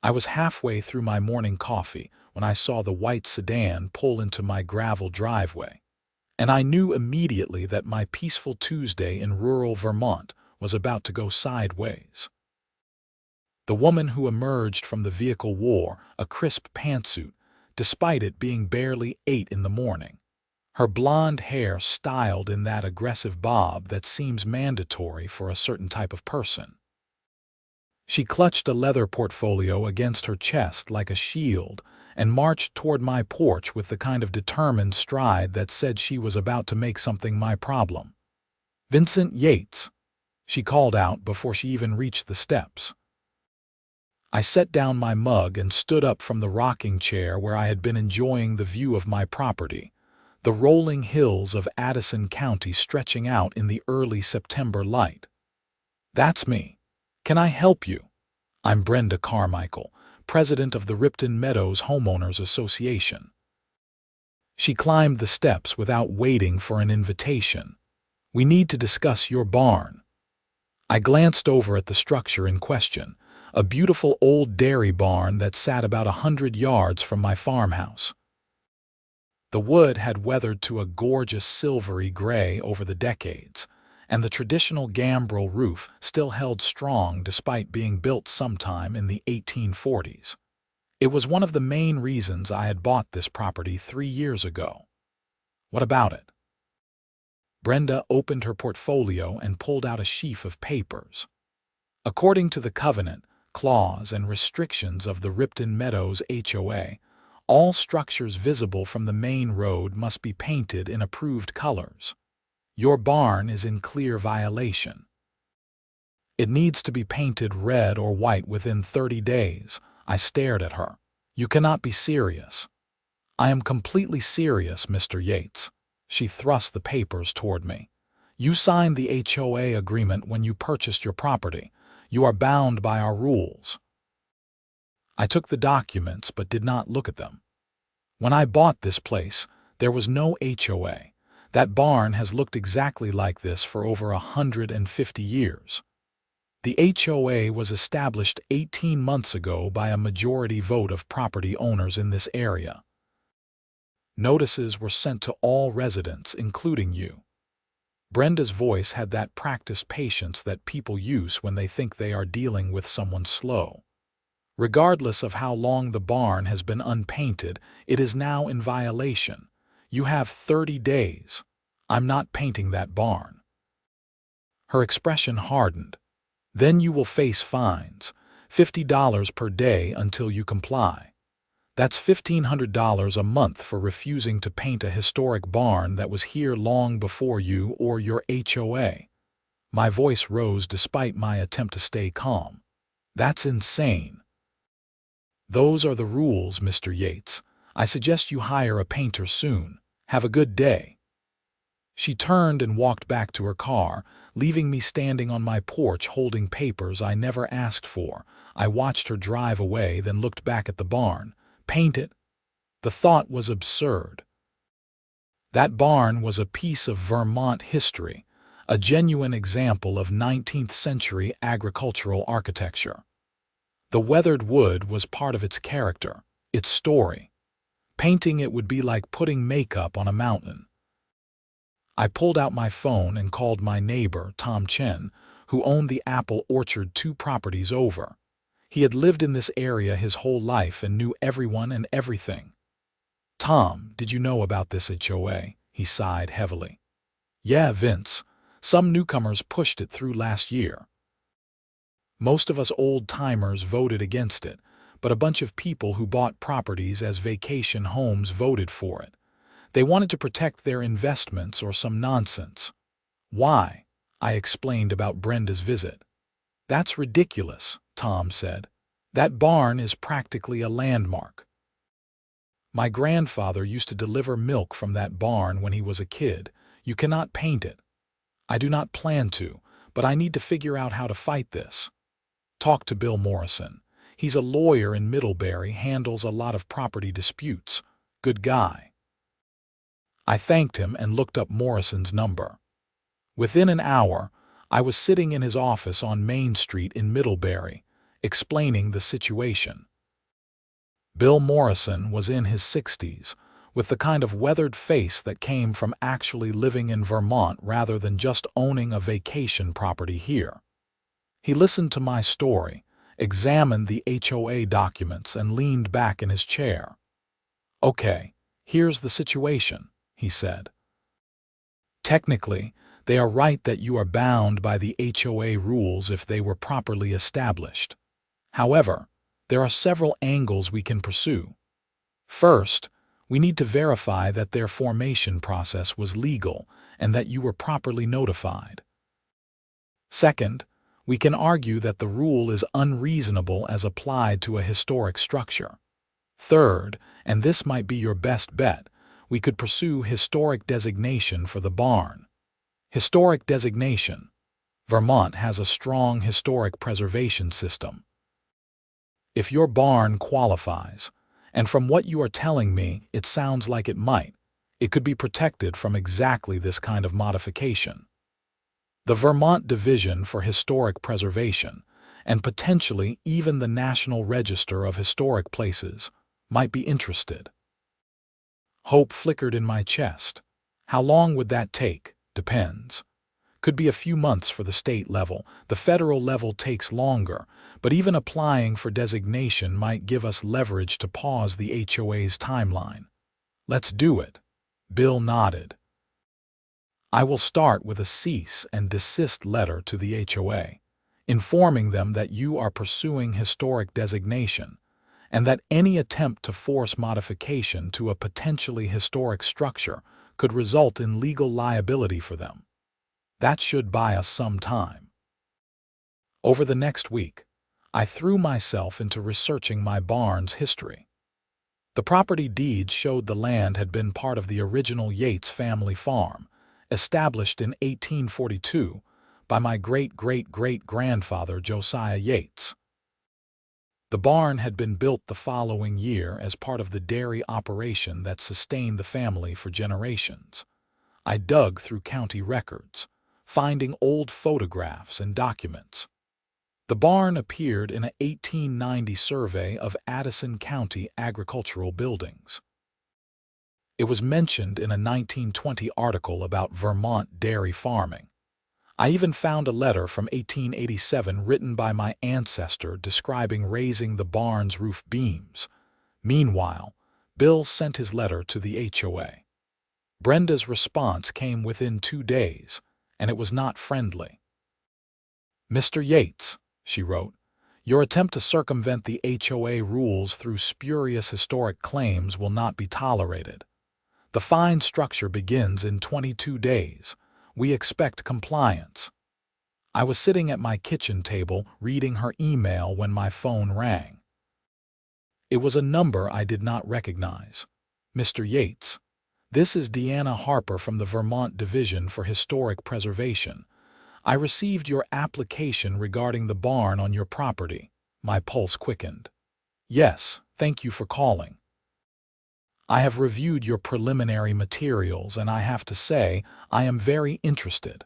I was halfway through my morning coffee when I saw the white sedan pull into my gravel driveway, and I knew immediately that my peaceful Tuesday in rural Vermont was about to go sideways. The woman who emerged from the vehicle wore a crisp pantsuit, despite it being barely 8 in the morning. Her blonde hair styled in that aggressive bob that seems mandatory for a certain type of person. She clutched a leather portfolio against her chest like a shield and marched toward my porch with the kind of determined stride that said she was about to make something my problem. "Vincent Yates," she called out before she even reached the steps. I set down my mug and stood up from the rocking chair where I had been enjoying the view of my property, the rolling hills of Addison County stretching out in the early September light. "That's me. Can I help you?" "I'm Brenda Carmichael, president of the Ripton Meadows Homeowners Association." She climbed the steps without waiting for an invitation. "We need to discuss your barn." I glanced over at the structure in question, a beautiful old dairy barn that sat about 100 yards from my farmhouse. The wood had weathered to a gorgeous silvery gray over the decades, and the traditional gambrel roof still held strong despite being built sometime in the 1840s. It was one of the main reasons I had bought this property 3 years ago. "What about it?" Brenda opened her portfolio and pulled out a sheaf of papers. According to the covenant, clause, and restrictions of the Ripton Meadows HOA, all structures visible from the main road must be painted in approved colors. Your barn is in clear violation. It needs to be painted red or white within 30 days. I stared at her. "You cannot be serious." "I am completely serious, Mr. Yates." She thrust the papers toward me. "You signed the HOA agreement when you purchased your property. You are bound by our rules." I took the documents but did not look at them. "When I bought this place, there was no HOA. That barn has looked exactly like this for over 150 years. The HOA was established 18 months ago by a majority vote of property owners in this area. Notices were sent to all residents, including you." Brenda's voice had that practiced patience that people use when they think they are dealing with someone slow. "Regardless of how long the barn has been unpainted, it is now in violation. You have 30 days. I'm not painting that barn." Her expression hardened. "Then you will face fines, $50 per day until you comply. That's $1,500 a month for refusing to paint a historic barn that was here long before you or your HOA." My voice rose despite my attempt to stay calm. "That's insane." "Those are the rules, Mr. Yates. I suggest you hire a painter soon. Have a good day." She turned and walked back to her car, leaving me standing on my porch holding papers I never asked for. I watched her drive away, then looked back at the barn. Paint it? The thought was absurd. That barn was a piece of Vermont history, a genuine example of 19th century agricultural architecture. The weathered wood was part of its character, its story. Painting it would be like putting makeup on a mountain. I pulled out my phone and called my neighbor, Tom Chen, who owned the apple orchard 2 properties over. He had lived in this area his whole life and knew everyone and everything. "Tom, did you know about this HOA?" He sighed heavily. "Yeah, Vince. Some newcomers pushed it through last year. Most of us old-timers voted against it, but a bunch of people who bought properties as vacation homes voted for it. They wanted to protect their investments or some nonsense." "Why?" I explained about Brenda's visit. "That's ridiculous," Tom said. "That barn is practically a landmark. My grandfather used to deliver milk from that barn when he was a kid. You cannot paint it." "I do not plan to, but I need to figure out how to fight this." "Talk to Bill Morrison. He's a lawyer in Middlebury, handles a lot of property disputes. Good guy." I thanked him and looked up Morrison's number. Within an hour, I was sitting in his office on Main Street in Middlebury, explaining the situation. Bill Morrison was in his 60s, with the kind of weathered face that came from actually living in Vermont rather than just owning a vacation property here. He listened to my story, examined the HOA documents, and leaned back in his chair. "Okay, here's the situation," he said. "Technically, they are right that you are bound by the HOA rules if they were properly established. However, there are several angles we can pursue. First, we need to verify that their formation process was legal and that you were properly notified. Second, we can argue that the rule is unreasonable as applied to a historic structure. Third, and this might be your best bet, we could pursue historic designation for the barn. Historic designation. Vermont has a strong historic preservation system. If your barn qualifies, and from what you are telling me, it sounds like it might, it could be protected from exactly this kind of modification. The Vermont Division for Historic Preservation, and potentially even the National Register of Historic Places, might be interested." Hope flickered in my chest. How long would that take? Depends. Could be a few months for the state level. The federal level takes longer, but even applying for designation might give us leverage to pause the HOA's timeline. "Let's do it." Bill nodded. "I will start with a cease and desist letter to the HOA, informing them that you are pursuing historic designation, and that any attempt to force modification to a potentially historic structure could result in legal liability for them. That should buy us some time." Over the next week, I threw myself into researching my barn's history. The property deeds showed the land had been part of the original Yates family farm, established in 1842 by my great-great-great-grandfather Josiah Yates. The barn had been built the following year as part of the dairy operation that sustained the family for generations. I dug through county records, finding old photographs and documents. The barn appeared in an 1890 survey of Addison County agricultural buildings. It was mentioned in a 1920 article about Vermont dairy farming. I even found a letter from 1887 written by my ancestor describing raising the barn's roof beams. Meanwhile, Bill sent his letter to the HOA. Brenda's response came within 2 days, and it was not friendly. "Mr. Yates," she wrote, "your attempt to circumvent the HOA rules through spurious historic claims will not be tolerated. The fine structure begins in 22 days. We expect compliance." I was sitting at my kitchen table reading her email when my phone rang. It was a number I did not recognize. "Mr. Yates, this is Deanna Harper from the Vermont Division for Historic Preservation. I received your application regarding the barn on your property." My pulse quickened. "Yes, thank you for calling. I have reviewed your preliminary materials, and I have to say I am very interested.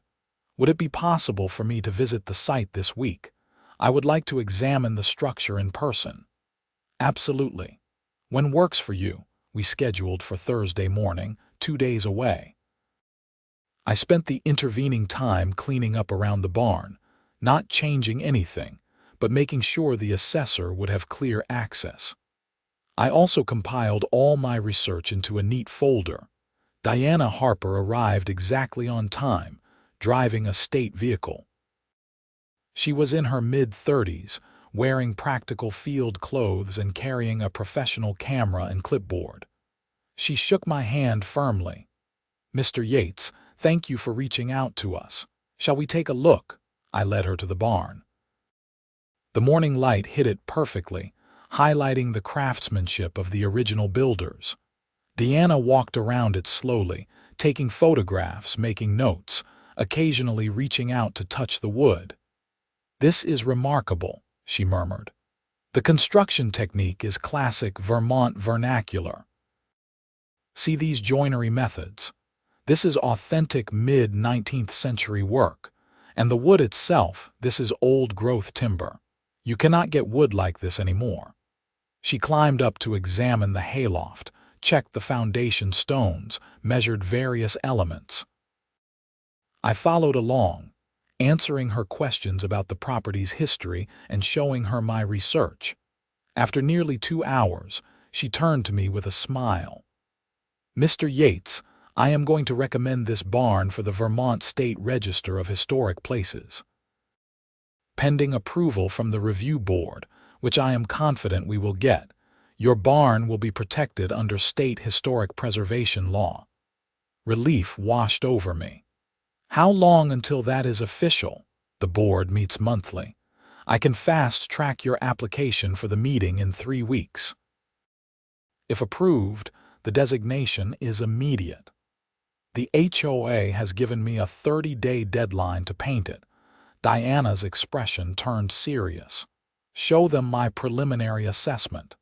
Would it be possible for me to visit the site this week? I would like to examine the structure in person." "Absolutely. When works for you?" We scheduled for Thursday morning, 2 days away. I spent the intervening time cleaning up around the barn, not changing anything, but making sure the assessor would have clear access. I also compiled all my research into a neat folder. Diana Harper arrived exactly on time, driving a state vehicle. She was in her mid-30s, wearing practical field clothes and carrying a professional camera and clipboard. She shook my hand firmly. "Mr. Yates, thank you for reaching out to us. Shall we take a look?" I led her to the barn. The morning light hit it perfectly, highlighting the craftsmanship of the original builders. Deanna walked around it slowly, taking photographs, making notes, occasionally reaching out to touch the wood. "This is remarkable," she murmured. "The construction technique is classic Vermont vernacular. See these joinery methods. This is authentic mid-19th century work. And the wood itself, this is old-growth timber. You cannot get wood like this anymore." She climbed up to examine the hayloft, checked the foundation stones, measured various elements. I followed along, answering her questions about the property's history and showing her my research. After nearly 2 hours, she turned to me with a smile. "Mr. Yates, I am going to recommend this barn for the Vermont State Register of Historic Places. Pending approval from the review board, which I am confident we will get, your barn will be protected under state historic preservation law." Relief washed over me. "How long until that is official?" "The board meets monthly. I can fast-track your application for the meeting in 3 weeks. If approved, the designation is immediate. The HOA has given me a 30-day deadline to paint it." Diana's expression turned serious. "Show them my preliminary assessment.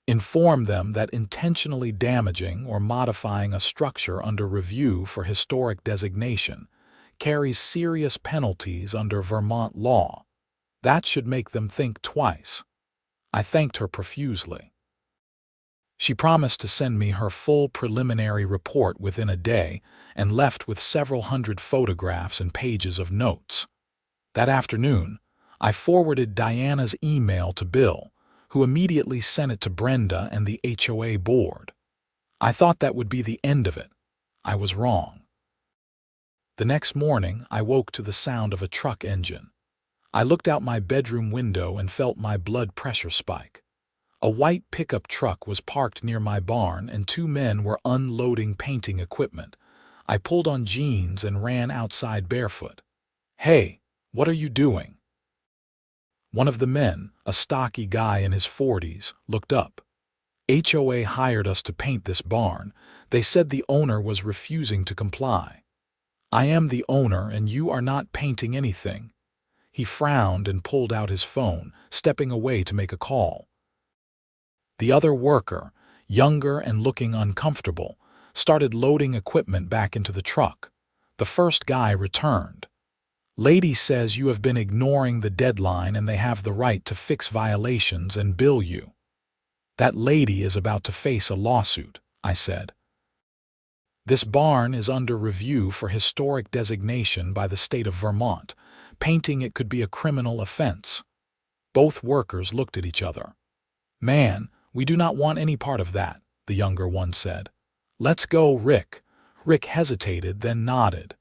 Inform them that intentionally damaging or modifying a structure under review for historic designation carries serious penalties under Vermont law. That should make them think twice." I thanked her profusely. She promised to send me her full preliminary report within a day and left with several hundred photographs and pages of notes. That afternoon, I forwarded Diana's email to Bill, who immediately sent it to Brenda and the HOA board. I thought that would be the end of it. I was wrong. The next morning, I woke to the sound of a truck engine. I looked out my bedroom window and felt my blood pressure spike. A white pickup truck was parked near my barn and 2 men were unloading painting equipment. I pulled on jeans and ran outside barefoot. "Hey, what are you doing?" One of the men, a stocky guy in his 40s, looked up. "HOA hired us to paint this barn. They said the owner was refusing to comply." "I am the owner and you are not painting anything." He frowned and pulled out his phone, stepping away to make a call. The other worker, younger and looking uncomfortable, started loading equipment back into the truck. The first guy returned. "Lady says you have been ignoring the deadline and they have the right to fix violations and bill you." "That lady is about to face a lawsuit," I said. "This barn is under review for historic designation by the state of Vermont. Painting it could be a criminal offense." Both workers looked at each other. "Man, we do not want any part of that," the younger one said. "Let's go, Rick." Rick hesitated, then nodded.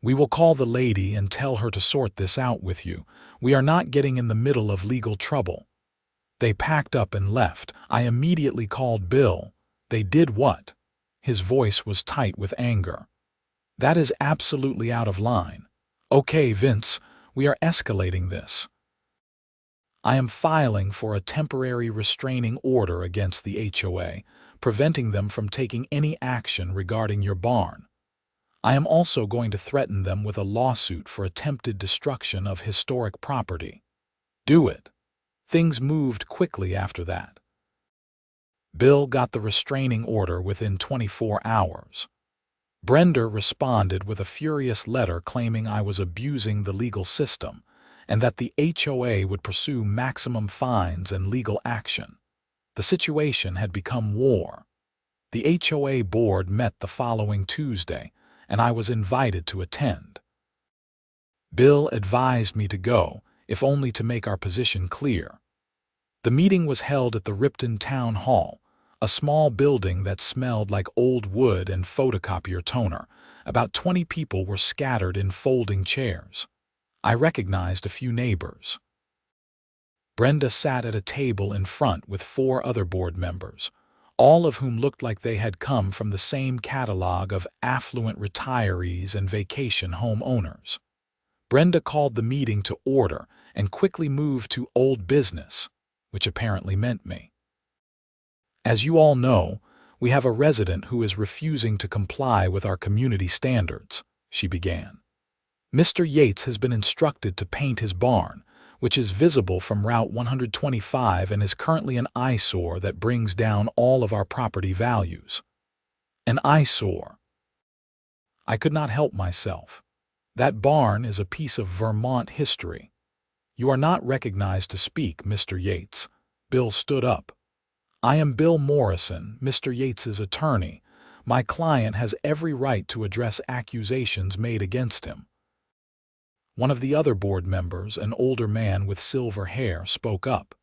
"We will call the lady and tell her to sort this out with you. We are not getting in the middle of legal trouble." They packed up and left. I immediately called Bill. "They did what?" His voice was tight with anger. "That is absolutely out of line." "Okay, Vince, we are escalating this. I am filing for a temporary restraining order against the HOA, preventing them from taking any action regarding your barn. I am also going to threaten them with a lawsuit for attempted destruction of historic property." "Do it." Things moved quickly after that. Bill got the restraining order within 24 hours. Brenda responded with a furious letter claiming I was abusing the legal system and that the HOA would pursue maximum fines and legal action. The situation had become war. The HOA board met the following Tuesday, and I was invited to attend. Bill advised me to go, if only to make our position clear. The meeting was held at the Ripton Town Hall, a small building that smelled like old wood and photocopier toner. About 20 people were scattered in folding chairs. I recognized a few neighbors. Brenda sat at a table in front with 4 other board members, all of whom looked like they had come from the same catalog of affluent retirees and vacation homeowners. Brenda called the meeting to order and quickly moved to old business, which apparently meant me. "As you all know, we have a resident who is refusing to comply with our community standards," she began. "Mr. Yates has been instructed to paint his barn, which is visible from Route 125 and is currently an eyesore that brings down all of our property values." An eyesore. I could not help myself. That barn is a piece of Vermont history. "You are not recognized to speak, Mr. Yates." Bill stood up. "I am Bill Morrison, Mr. Yates's attorney. My client has every right to address accusations made against him." One of the other board members, an older man with silver hair, spoke up.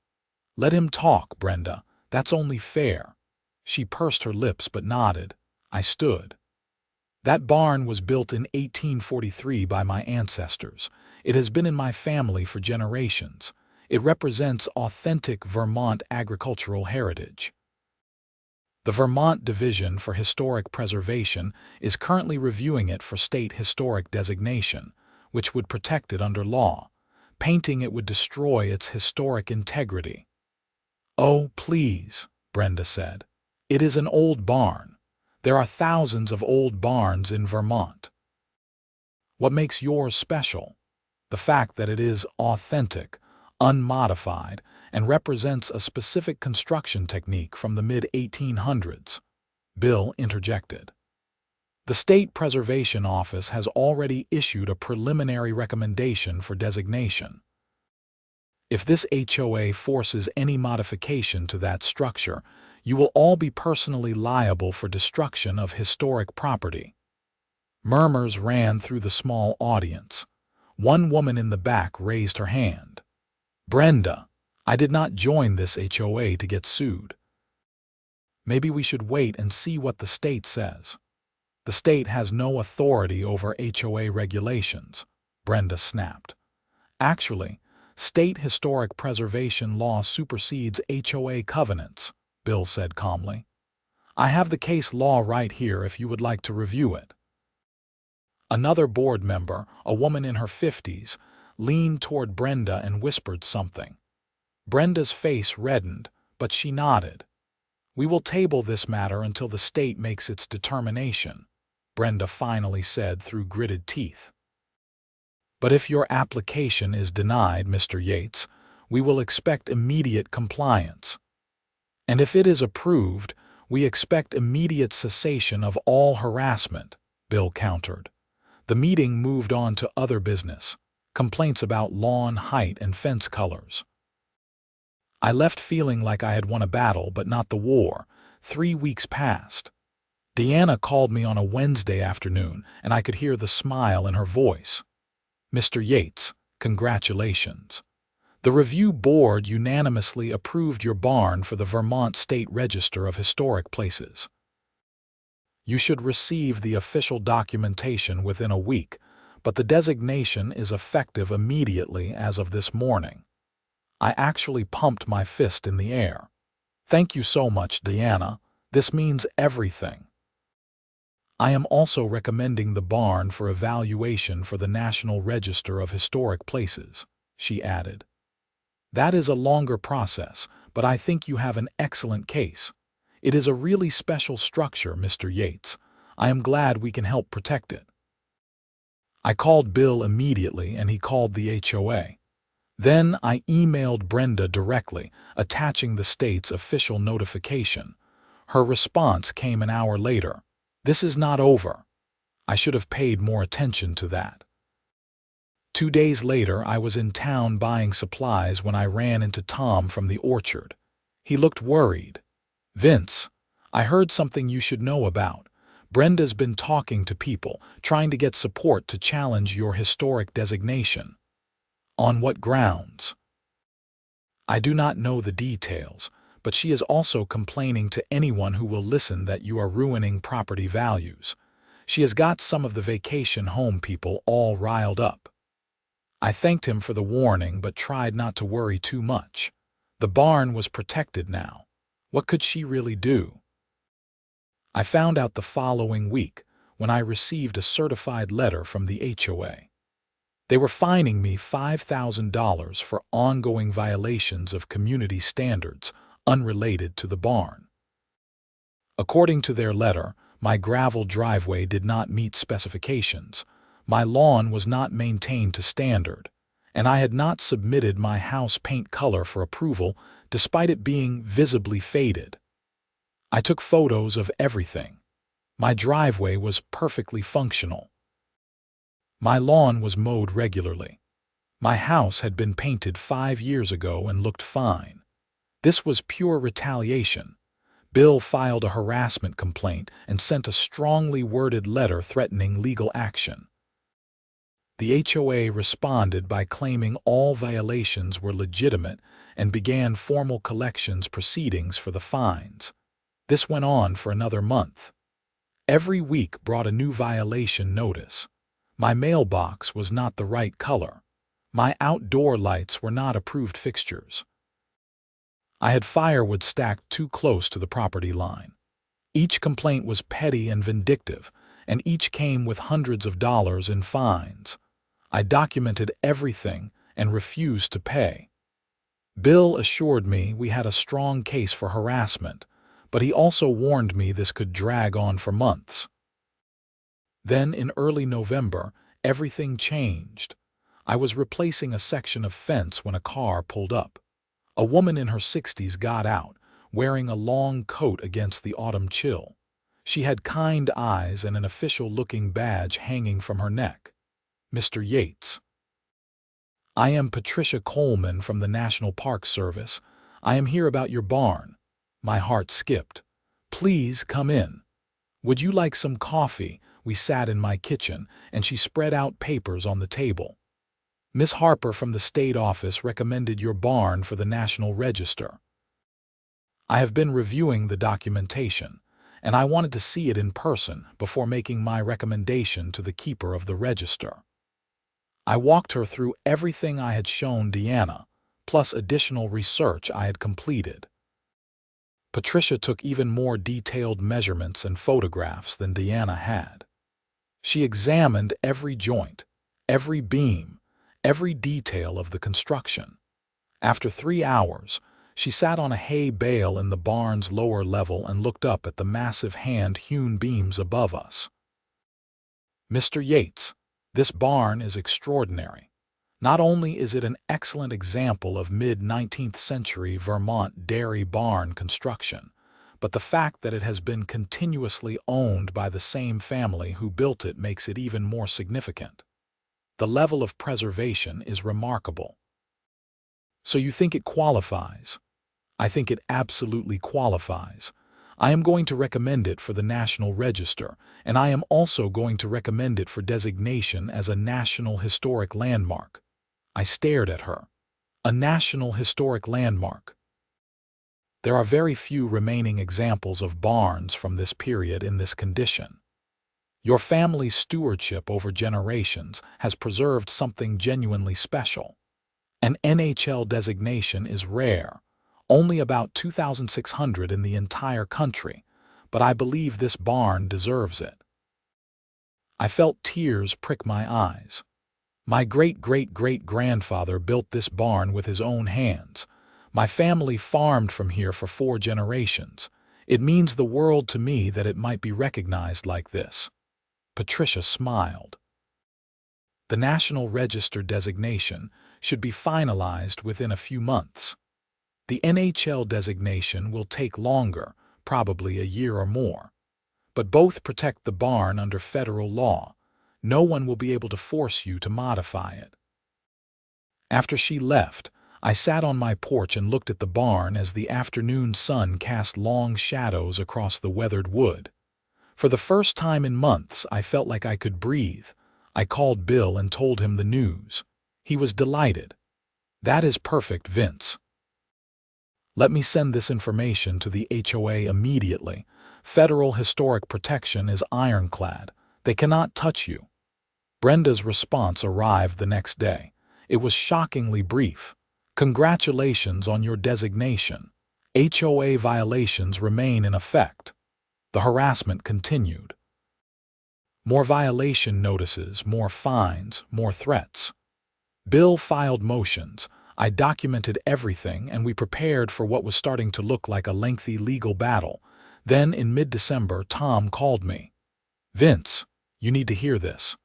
"Let him talk, Brenda. That's only fair." She pursed her lips but nodded. I stood. "That barn was built in 1843 by my ancestors. It has been in my family for generations. It represents authentic Vermont agricultural heritage. The Vermont Division for Historic Preservation is currently reviewing it for state historic designation, which would protect it under law. Painting it would destroy its historic integrity." "Oh, please," Brenda said. "It is an old barn. There are thousands of old barns in Vermont." "What makes yours special?" "The fact that it is authentic, unmodified, and represents a specific construction technique from the mid-1800s. Bill interjected. "The State Preservation Office has already issued a preliminary recommendation for designation. If this HOA forces any modification to that structure, you will all be personally liable for destruction of historic property." Murmurs ran through the small audience. One woman in the back raised her hand. "Brenda, I did not join this HOA to get sued." "Maybe we should wait and see what the state says." "The state has no authority over HOA regulations," Brenda snapped. "Actually, state historic preservation law supersedes HOA covenants," Bill said calmly. "I have the case law right here if you would like to review it." Another board member, a woman in her 50s, leaned toward Brenda and whispered something. Brenda's face reddened, but she nodded. "We will table this matter until the state makes its determination," Brenda finally said through gritted teeth. "But if your application is denied, Mr. Yates, we will expect immediate compliance. And if it is approved, we expect immediate cessation of all harassment," Bill countered. The meeting moved on to other business, complaints about lawn height and fence colors. I left feeling like I had won a battle, but not the war. 3 weeks passed. Deanna called me on a Wednesday afternoon, and I could hear the smile in her voice. "Mr. Yates, congratulations. The review board unanimously approved your barn for the Vermont State Register of Historic Places. You should receive the official documentation within a week, but the designation is effective immediately as of this morning." I actually pumped my fist in the air. "Thank you so much, Deanna. This means everything. I am also recommending the barn for evaluation for the National Register of Historic Places," she added. "That is a longer process, but I think you have an excellent case. It is a really special structure, Mr. Yates. I am glad we can help protect it." I called Bill immediately, and he called the HOA. Then I emailed Brenda directly, attaching the state's official notification. Her response came an hour later. "This is not over." I should have paid more attention to that. 2 days later, I was in town buying supplies when I ran into Tom from the orchard. He looked worried. "Vince, I heard something you should know about. Brenda's been talking to people, trying to get support to challenge your historic designation." "On what grounds?" "I do not know the details, but she is also complaining to anyone who will listen that you are ruining property values. She has got some of the vacation home people all riled up." I thanked him for the warning but tried not to worry too much. The barn was protected now. What could she really do? I found out the following week when I received a certified letter from the HOA. They were fining me $5,000 for ongoing violations of community standards unrelated to the barn. According to their letter, my gravel driveway did not meet specifications, my lawn was not maintained to standard, and I had not submitted my house paint color for approval despite it being visibly faded. I took photos of everything. My driveway was perfectly functional. My lawn was mowed regularly. My house had been painted 5 years ago and looked fine. This was pure retaliation. Bill filed a harassment complaint and sent a strongly worded letter threatening legal action. The HOA responded by claiming all violations were legitimate and began formal collections proceedings for the fines. This went on for another month. Every week brought a new violation notice. My mailbox was not the right color. My outdoor lights were not approved fixtures. I had firewood stacked too close to the property line. Each complaint was petty and vindictive, and each came with hundreds of dollars in fines. I documented everything and refused to pay. Bill assured me we had a strong case for harassment, but he also warned me this could drag on for months. Then, in early November, everything changed. I was replacing a section of fence when a car pulled up. A woman in her 60s got out, wearing a long coat against the autumn chill. She had kind eyes and an official-looking badge hanging from her neck. Mr. Yates. I am Patricia Coleman from the National Park Service. I am here about your barn. My heart skipped. Please come in. Would you like some coffee? We sat in my kitchen, and she spread out papers on the table. Miss Harper from the state office recommended your barn for the National Register. I have been reviewing the documentation, and I wanted to see it in person before making my recommendation to the keeper of the register. I walked her through everything I had shown Deanna, plus additional research I had completed. Patricia took even more detailed measurements and photographs than Deanna had. She examined every joint, every beam, every detail of the construction. After 3 hours, she sat on a hay bale in the barn's lower level and looked up at the massive hand-hewn beams above us. Mr. Yates, this barn is extraordinary. Not only is it an excellent example of mid-19th century Vermont dairy barn construction, but the fact that it has been continuously owned by the same family who built it makes it even more significant. The level of preservation is remarkable. So you think it qualifies? I think it absolutely qualifies. I am going to recommend it for the National Register, and I am also going to recommend it for designation as a National Historic Landmark. I stared at her. A National Historic Landmark. There are very few remaining examples of barns from this period in this condition. Your family's stewardship over generations has preserved something genuinely special. An NHL designation is rare, only about 2,600 in the entire country, but I believe this barn deserves it. I felt tears prick my eyes. My great-great-great-grandfather built this barn with his own hands. My family farmed from here for 4 generations. It means the world to me that it might be recognized like this. Patricia smiled. The National Register designation should be finalized within a few months. The NHL designation will take longer, probably a year or more. But both protect the barn under federal law. No one will be able to force you to modify it. After she left, I sat on my porch and looked at the barn as the afternoon sun cast long shadows across the weathered wood. For the first time in months, I felt like I could breathe. I called Bill and told him the news. He was delighted. That is perfect, Vince. Let me send this information to the HOA immediately. Federal historic protection is ironclad. They cannot touch you. Brenda's response arrived the next day. It was shockingly brief. Congratulations on your designation. HOA violations remain in effect. The harassment continued. More violation notices, more fines, more threats. Bill filed motions. I documented everything, and we prepared for what was starting to look like a lengthy legal battle. Then, in mid-December, Tom called me. Vince, you need to hear this.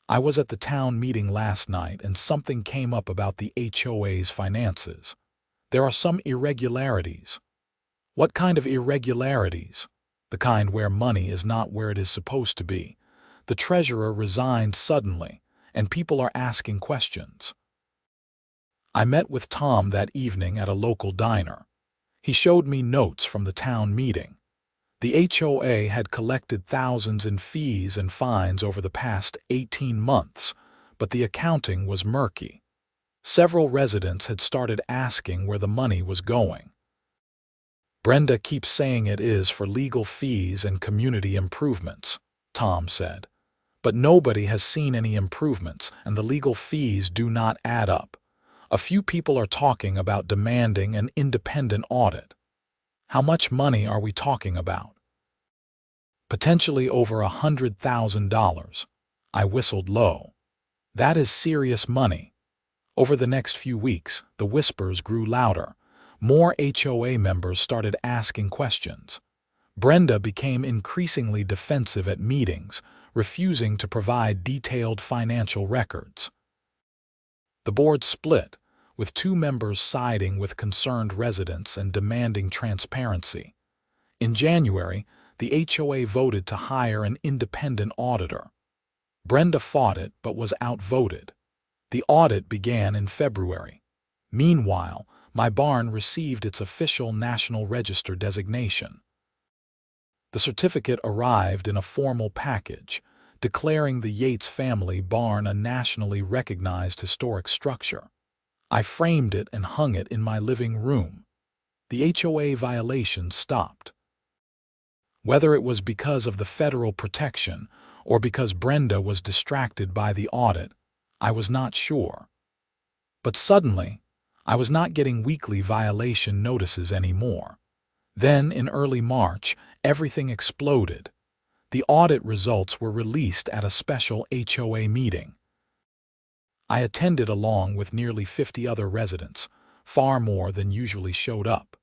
I was at the town meeting last night, and something came up about the HOA's finances. There are some irregularities. What kind of irregularities? The kind where money is not where it is supposed to be. The treasurer resigned suddenly, and people are asking questions. I met with Tom that evening at a local diner. He showed me notes from the town meeting. The HOA had collected thousands in fees and fines over the past 18 months, but the accounting was murky. Several residents had started asking where the money was going. "Brenda keeps saying it is for legal fees and community improvements," Tom said. "But nobody has seen any improvements, and the legal fees do not add up. A few people are talking about demanding an independent audit." "How much money are we talking about?" "Potentially over $100,000. I whistled low. "That is serious money." Over the next few weeks, the whispers grew louder. More HOA members started asking questions. Brenda became increasingly defensive at meetings, refusing to provide detailed financial records. The board split, with 2 members siding with concerned residents and demanding transparency. In January, the HOA voted to hire an independent auditor. Brenda fought it but was outvoted. The audit began in February. Meanwhile, my barn received its official National Register designation. The certificate arrived in a formal package, declaring the Yates family barn a nationally recognized historic structure. I framed it and hung it in my living room. The HOA violation stopped. Whether it was because of the federal protection or because Brenda was distracted by the audit, I was not sure. But suddenly, I was not getting weekly violation notices anymore. Then, in early March, everything exploded. The audit results were released at a special HOA meeting. I attended along with nearly 50 other residents, far more than usually showed up.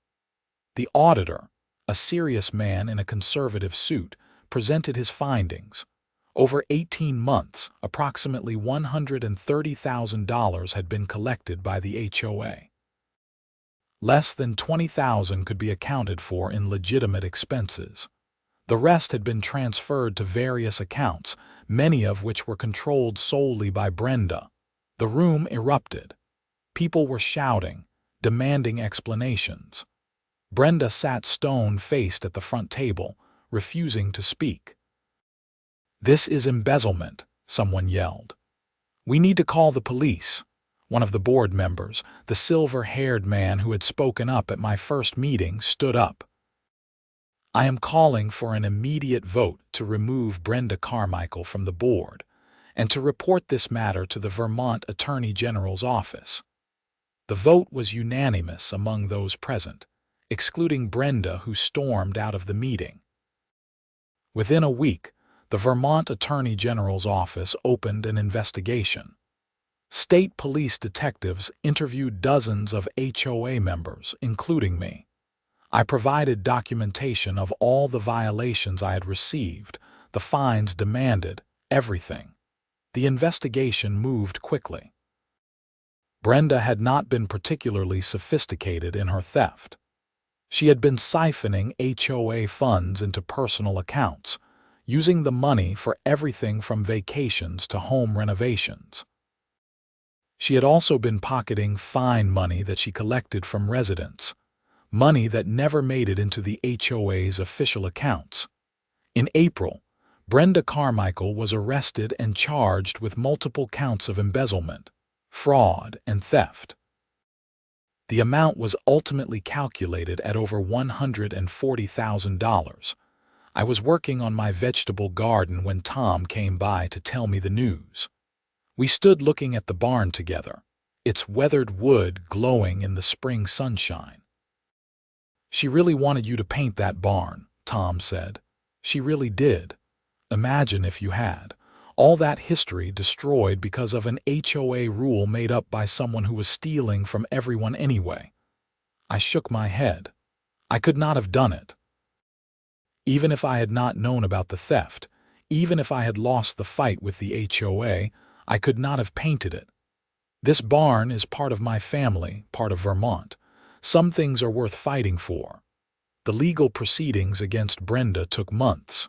The auditor, a serious man in a conservative suit, presented his findings. Over 18 months, approximately $130,000 had been collected by the HOA. Less than $20,000 could be accounted for in legitimate expenses. The rest had been transferred to various accounts, many of which were controlled solely by Brenda. The room erupted. People were shouting, demanding explanations. Brenda sat stone-faced at the front table, refusing to speak. "This is embezzlement," someone yelled. "We need to call the police." One of the board members, the silver-haired man who had spoken up at my first meeting, stood up. "I am calling for an immediate vote to remove Brenda Carmichael from the board and to report this matter to the Vermont Attorney General's office." The vote was unanimous among those present, excluding Brenda, who stormed out of the meeting. Within a week, the Vermont Attorney General's office opened an investigation. State police detectives interviewed dozens of HOA members, including me. I provided documentation of all the violations I had received, the fines demanded, everything. The investigation moved quickly. Brenda had not been particularly sophisticated in her theft. She had been siphoning HOA funds into personal accounts, using the money for everything from vacations to home renovations. She had also been pocketing fine money that she collected from residents, money that never made it into the HOA's official accounts. In April, Brenda Carmichael was arrested and charged with multiple counts of embezzlement, fraud, and theft. The amount was ultimately calculated at over $140,000. I was working on my vegetable garden when Tom came by to tell me the news. We stood looking at the barn together, its weathered wood glowing in the spring sunshine. "She really wanted you to paint that barn," Tom said. "She really did. Imagine if you had. All that history destroyed because of an HOA rule made up by someone who was stealing from everyone anyway." I shook my head. I could not have done it. Even if I had not known about the theft, even if I had lost the fight with the HOA, I could not have painted it. This barn is part of my family, part of Vermont. Some things are worth fighting for. The legal proceedings against Brenda took months.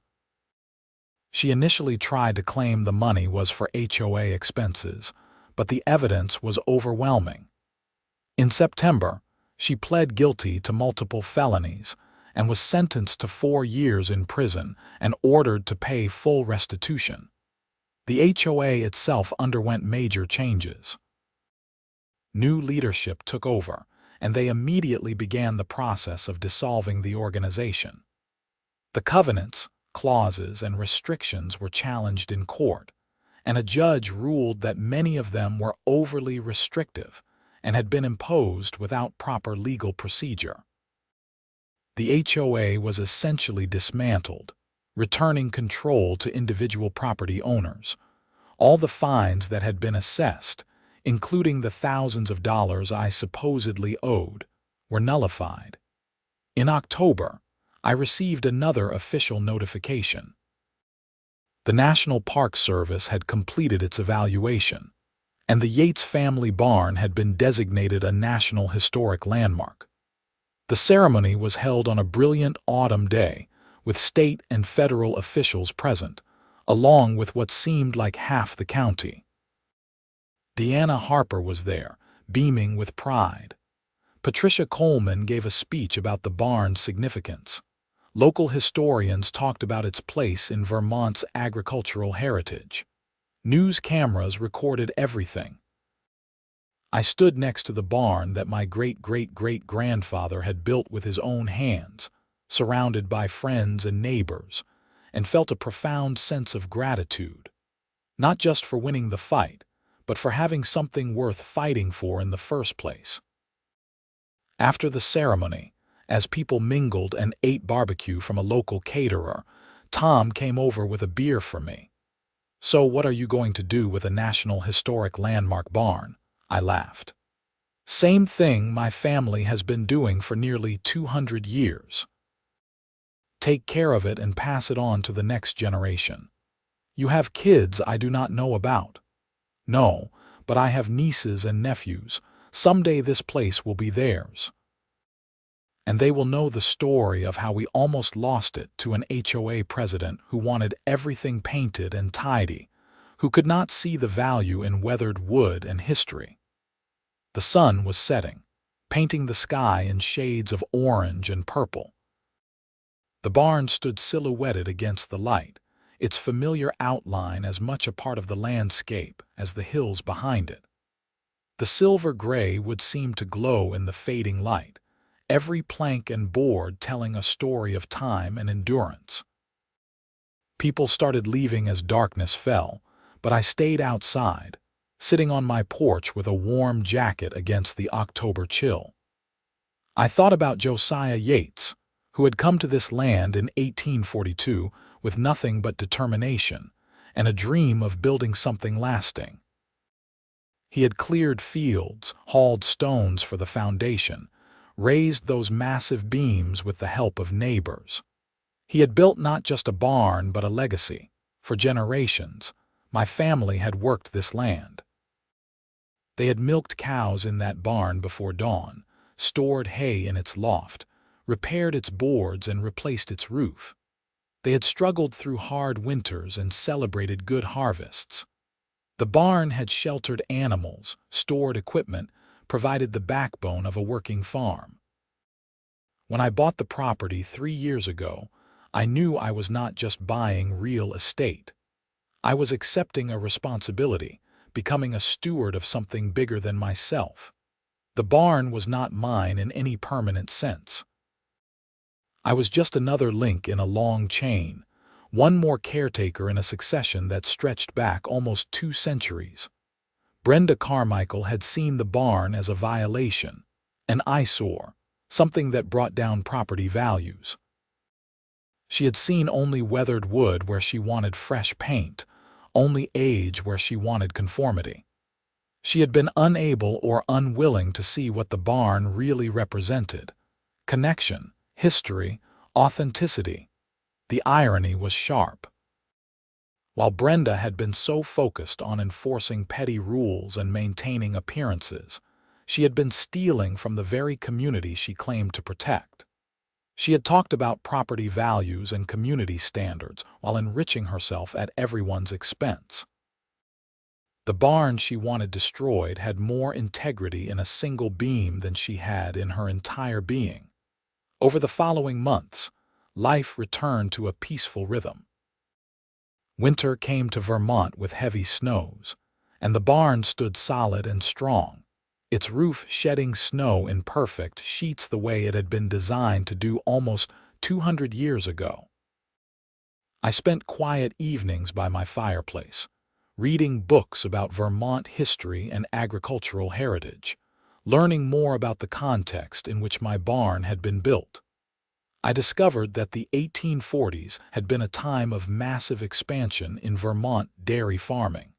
She initially tried to claim the money was for HOA expenses, but the evidence was overwhelming. In September, she pled guilty to multiple felonies and was sentenced to 4 years in prison and ordered to pay full restitution. The HOA itself underwent major changes. New leadership took over, and they immediately began the process of dissolving the organization. The covenants, clauses, and restrictions were challenged in court, and a judge ruled that many of them were overly restrictive and had been imposed without proper legal procedure. The HOA was essentially dismantled, returning control to individual property owners. All the fines that had been assessed, including the thousands of dollars I supposedly owed, were nullified. In October, I received another official notification. The National Park Service had completed its evaluation, and the Yates family barn had been designated a National Historic Landmark. The ceremony was held on a brilliant autumn day, with state and federal officials present, along with what seemed like half the county. Deanna Harper was there, beaming with pride. Patricia Coleman gave a speech about the barn's significance. Local historians talked about its place in Vermont's agricultural heritage. News cameras recorded everything. I stood next to the barn that my great-great-great-grandfather had built with his own hands, surrounded by friends and neighbors, and felt a profound sense of gratitude, not just for winning the fight, but for having something worth fighting for in the first place. After the ceremony, as people mingled and ate barbecue from a local caterer, Tom came over with a beer for me. "So what are you going to do with a National Historic Landmark barn?" I laughed. "Same thing my family has been doing for nearly 200 years. Take care of it and pass it on to the next generation. You have kids I do not know about." "No, but I have nieces and nephews. Someday this place will be theirs. And they will know the story of how we almost lost it to an HOA president who wanted everything painted and tidy, who could not see the value in weathered wood and history." The sun was setting, painting the sky in shades of orange and purple. The barn stood silhouetted against the light, its familiar outline as much a part of the landscape as the hills behind it. The silver gray would seem to glow in the fading light, every plank and board telling a story of time and endurance. People started leaving as darkness fell, but I stayed outside, sitting on my porch with a warm jacket against the October chill. I thought about Josiah Yates, who had come to this land in 1842 with nothing but determination and a dream of building something lasting. He had cleared fields, hauled stones for the foundation, raised those massive beams with the help of neighbors. He had built not just a barn but a legacy. For generations, my family had worked this land. They had milked cows in that barn before dawn, stored hay in its loft, repaired its boards and replaced its roof. They had struggled through hard winters and celebrated good harvests. The barn had sheltered animals, stored equipment, provided the backbone of a working farm. When I bought the property 3 years ago, I knew I was not just buying real estate. I was accepting a responsibility, becoming a steward of something bigger than myself. The barn was not mine in any permanent sense. I was just another link in a long chain, one more caretaker in a succession that stretched back almost 2 centuries. Brenda Carmichael had seen the barn as a violation, an eyesore, something that brought down property values. She had seen only weathered wood where she wanted fresh paint, only age where she wanted conformity. She had been unable or unwilling to see what the barn really represented: connection, history, authenticity. The irony was sharp. While Brenda had been so focused on enforcing petty rules and maintaining appearances, she had been stealing from the very community she claimed to protect. She had talked about property values and community standards while enriching herself at everyone's expense. The barn she wanted destroyed had more integrity in a single beam than she had in her entire being. Over the following months, life returned to a peaceful rhythm. Winter came to Vermont with heavy snows, and the barn stood solid and strong, its roof shedding snow in perfect sheets the way it had been designed to do almost 200 years ago. I spent quiet evenings by my fireplace, reading books about Vermont history and agricultural heritage, learning more about the context in which my barn had been built. I discovered that the 1840s had been a time of massive expansion in Vermont dairy farming.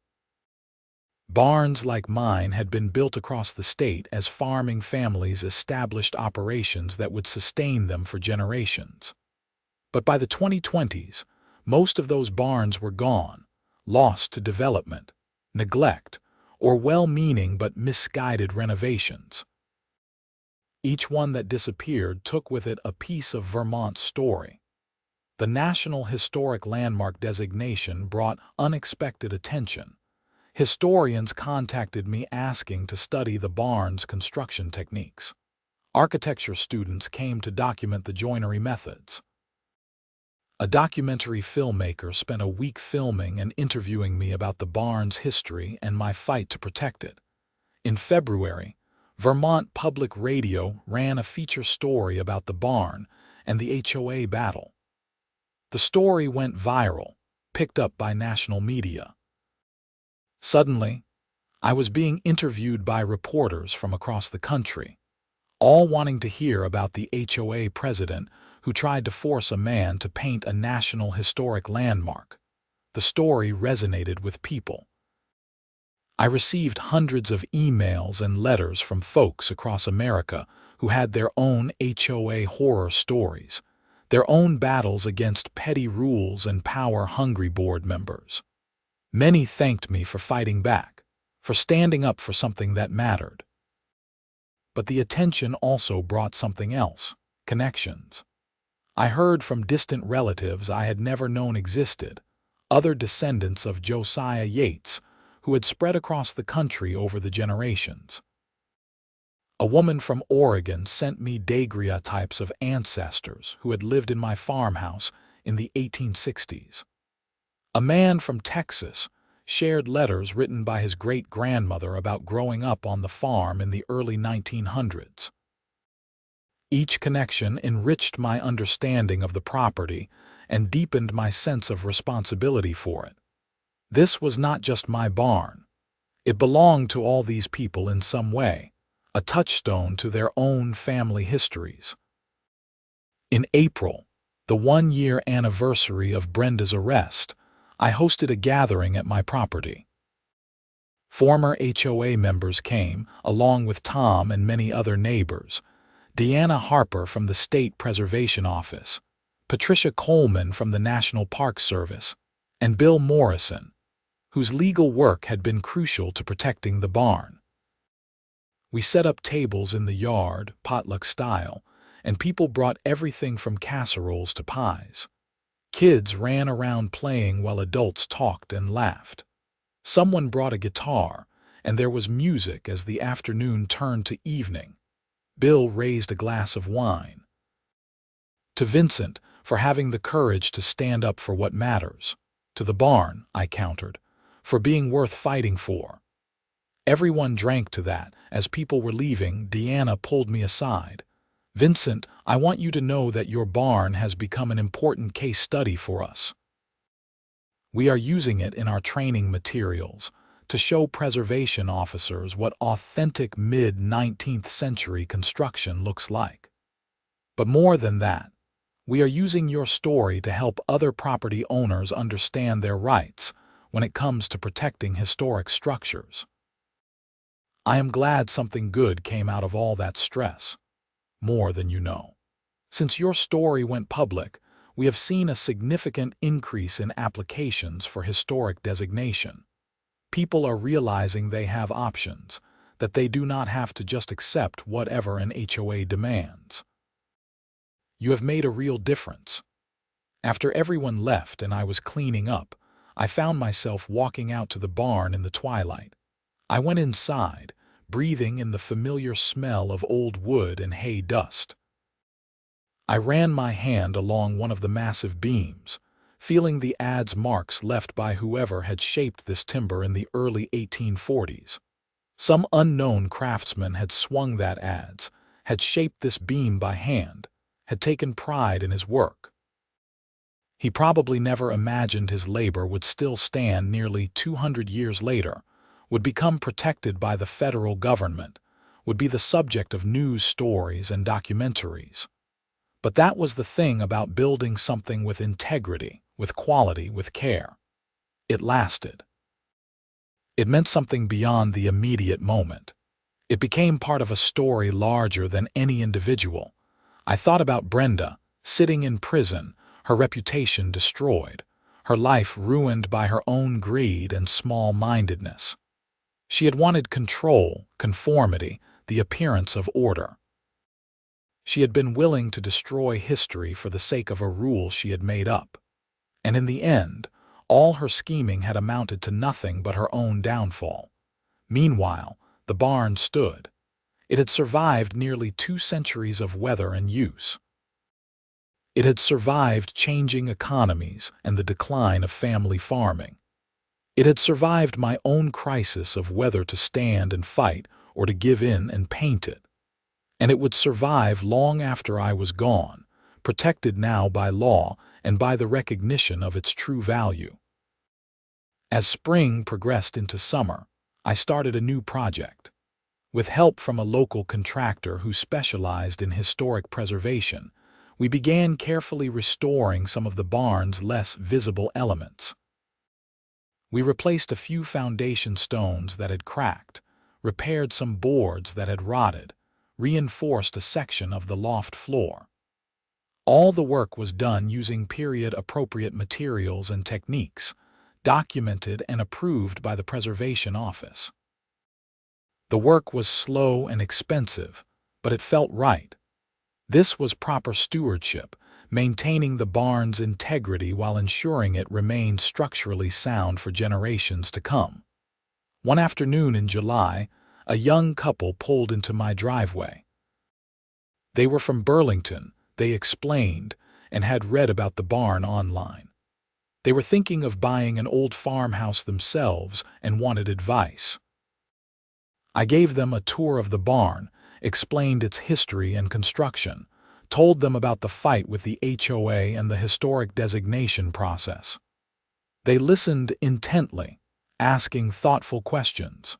Barns like mine had been built across the state as farming families established operations that would sustain them for generations. But by the 2020s, most of those barns were gone, lost to development, neglect, or well-meaning but misguided renovations. Each one that disappeared took with it a piece of Vermont's story. The National Historic Landmark designation brought unexpected attention. Historians contacted me asking to study the barn's construction techniques. Architecture students came to document the joinery methods. A documentary filmmaker spent a week filming and interviewing me about the barn's history and my fight to protect it. In February, Vermont Public Radio ran a feature story about the barn and the HOA battle. The story went viral, picked up by national media. Suddenly, I was being interviewed by reporters from across the country, all wanting to hear about the HOA president who tried to force a man to paint a national historic landmark. The story resonated with people. I received hundreds of emails and letters from folks across America who had their own HOA horror stories, their own battles against petty rules and power-hungry board members. Many thanked me for fighting back, for standing up for something that mattered. But the attention also brought something else: connections. I heard from distant relatives I had never known existed, other descendants of Josiah Yates, who had spread across the country over the generations. A woman from Oregon sent me daguerreotypes of ancestors who had lived in my farmhouse in the 1860s. A man from Texas shared letters written by his great-grandmother about growing up on the farm in the early 1900s. Each connection enriched my understanding of the property and deepened my sense of responsibility for it. This was not just my barn. It belonged to all these people in some way, a touchstone to their own family histories. In April, the one-year anniversary of Brenda's arrest, I hosted a gathering at my property. Former HOA members came, along with Tom and many other neighbors. Deanna Harper from the State Preservation Office, Patricia Coleman from the National Park Service, and Bill Morrison, whose legal work had been crucial to protecting the barn. We set up tables in the yard, potluck style, and people brought everything from casseroles to pies. Kids ran around playing while adults talked and laughed. Someone brought a guitar, and there was music as the afternoon turned to evening. Bill raised a glass of wine. To Vincent, for having the courage to stand up for what matters. To the barn, I countered, for being worth fighting for. Everyone drank to that. As people were leaving, Deanna pulled me aside. "Vincent, I want you to know that your barn has become an important case study for us. We are using it in our training materials to show preservation officers what authentic mid-19th century construction looks like. But more than that, we are using your story to help other property owners understand their rights when it comes to protecting historic structures." I am glad something good came out of all that stress. More than you know. Since your story went public, we have seen a significant increase in applications for historic designation. People are realizing they have options, that they do not have to just accept whatever an HOA demands. You have made a real difference. After everyone left and I was cleaning up, I found myself walking out to the barn in the twilight. I went inside, breathing in the familiar smell of old wood and hay dust. I ran my hand along one of the massive beams, feeling the adze marks left by whoever had shaped this timber in the early 1840s. Some unknown craftsman had swung that adze, had shaped this beam by hand, had taken pride in his work. He probably never imagined his labor would still stand nearly 200 years later, would become protected by the federal government, would be the subject of news stories and documentaries. But that was the thing about building something with integrity, with quality, with care. It lasted. It meant something beyond the immediate moment. It became part of a story larger than any individual. I thought about Brenda, sitting in prison, her reputation destroyed, her life ruined by her own greed and small-mindedness. She had wanted control, conformity, the appearance of order. She had been willing to destroy history for the sake of a rule she had made up. And in the end, all her scheming had amounted to nothing but her own downfall. Meanwhile, the barn stood. It had survived nearly 2 centuries of weather and use. It had survived changing economies and the decline of family farming. It had survived my own crisis of whether to stand and fight or to give in and paint it. And it would survive long after I was gone, protected now by law and by the recognition of its true value. As spring progressed into summer, I started a new project. With help from a local contractor who specialized in historic preservation, we began carefully restoring some of the barn's less visible elements. We replaced a few foundation stones that had cracked, repaired some boards that had rotted, reinforced a section of the loft floor. All the work was done using period-appropriate materials and techniques, documented and approved by the Preservation Office. The work was slow and expensive, but it felt right. This was proper stewardship, maintaining the barn's integrity while ensuring it remained structurally sound for generations to come. One afternoon in July, a young couple pulled into my driveway. They were from Burlington, they explained, and had read about the barn online. They were thinking of buying an old farmhouse themselves and wanted advice. I gave them a tour of the barn, explained its history and construction, told them about the fight with the HOA and the historic designation process. They listened intently, asking thoughtful questions.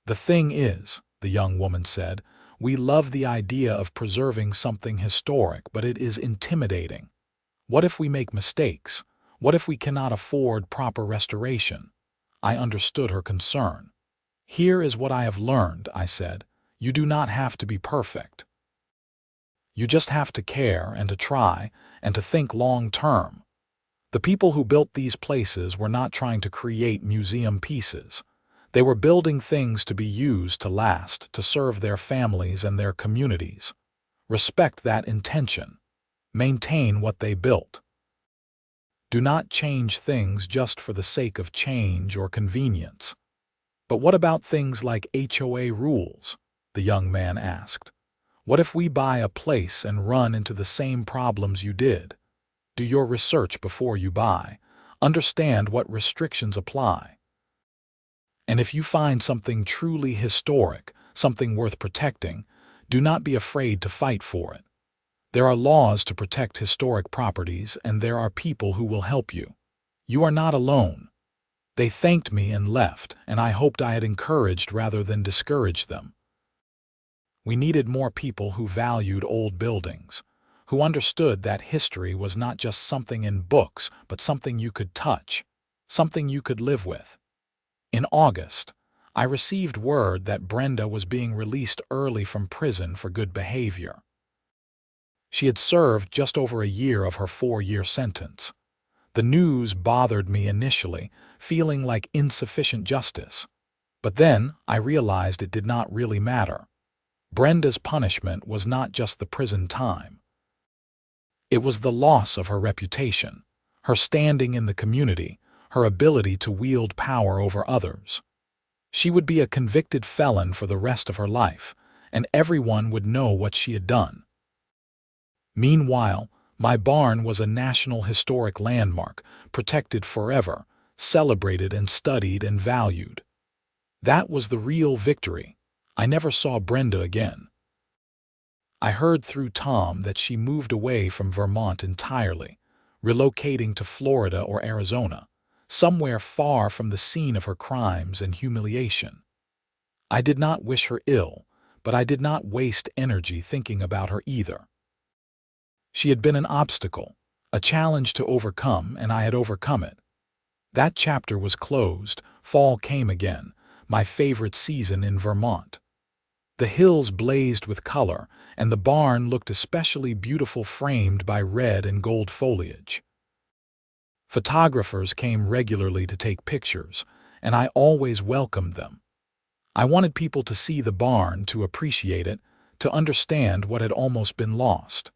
"The thing is," the young woman said, "we love the idea of preserving something historic, but it is intimidating. What if we make mistakes? What if we cannot afford proper restoration?" I understood her concern. "Here is what I have learned," I said. "You do not have to be perfect. You just have to care and to try and to think long-term. The people who built these places were not trying to create museum pieces. They were building things to be used to last, to serve their families and their communities. Respect that intention. Maintain what they built. Do not change things just for the sake of change or convenience." "But what about things like HOA rules?" the young man asked. "What if we buy a place and run into the same problems you did? Do your research before you buy. Understand what restrictions apply. And if you find something truly historic, something worth protecting, do not be afraid to fight for it. There are laws to protect historic properties, and there are people who will help you. You are not alone." They thanked me and left, and I hoped I had encouraged rather than discouraged them. We needed more people who valued old buildings, who understood that history was not just something in books, but something you could touch, something you could live with. In August, I received word that Brenda was being released early from prison for good behavior. She had served just over a year of her 4-year sentence. The news bothered me initially, feeling like insufficient justice. But then I realized it did not really matter. Brenda's punishment was not just the prison time. It was the loss of her reputation, her standing in the community, her ability to wield power over others. She would be a convicted felon for the rest of her life, and everyone would know what she had done. Meanwhile, my barn was a National Historic Landmark, protected forever, celebrated and studied and valued. That was the real victory. I never saw Brenda again. I heard through Tom that she moved away from Vermont entirely, relocating to Florida or Arizona, somewhere far from the scene of her crimes and humiliation. I did not wish her ill, but I did not waste energy thinking about her either. She had been an obstacle, a challenge to overcome, and I had overcome it. That chapter was closed. Fall came again, my favorite season in Vermont. The hills blazed with color, and the barn looked especially beautiful framed by red and gold foliage. Photographers came regularly to take pictures, and I always welcomed them. I wanted people to see the barn, to appreciate it, to understand what had almost been lost.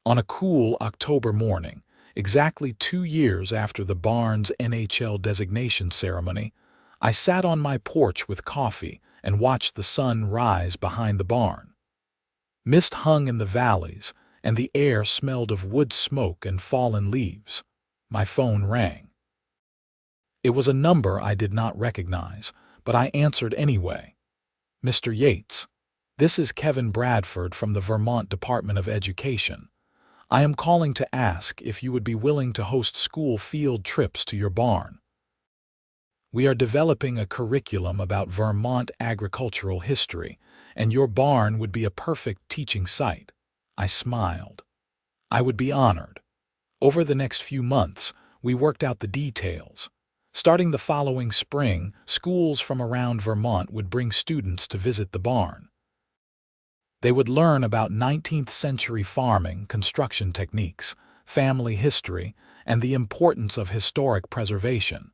On a cool October morning, exactly 2 years after the barn's NHL designation ceremony, I sat on my porch with coffee and watched the sun rise behind the barn. Mist hung in the valleys, and the air smelled of wood smoke and fallen leaves. My phone rang. It was a number I did not recognize, but I answered anyway. "Mr. Yates, this is Kevin Bradford from the Vermont Department of Education. I am calling to ask if you would be willing to host school field trips to your barn. We are developing a curriculum about Vermont agricultural history, and your barn would be a perfect teaching site." I smiled. I would be honored. Over the next few months, we worked out the details. Starting the following spring, schools from around Vermont would bring students to visit the barn. They would learn about 19th century farming, construction techniques, family history, and the importance of historic preservation.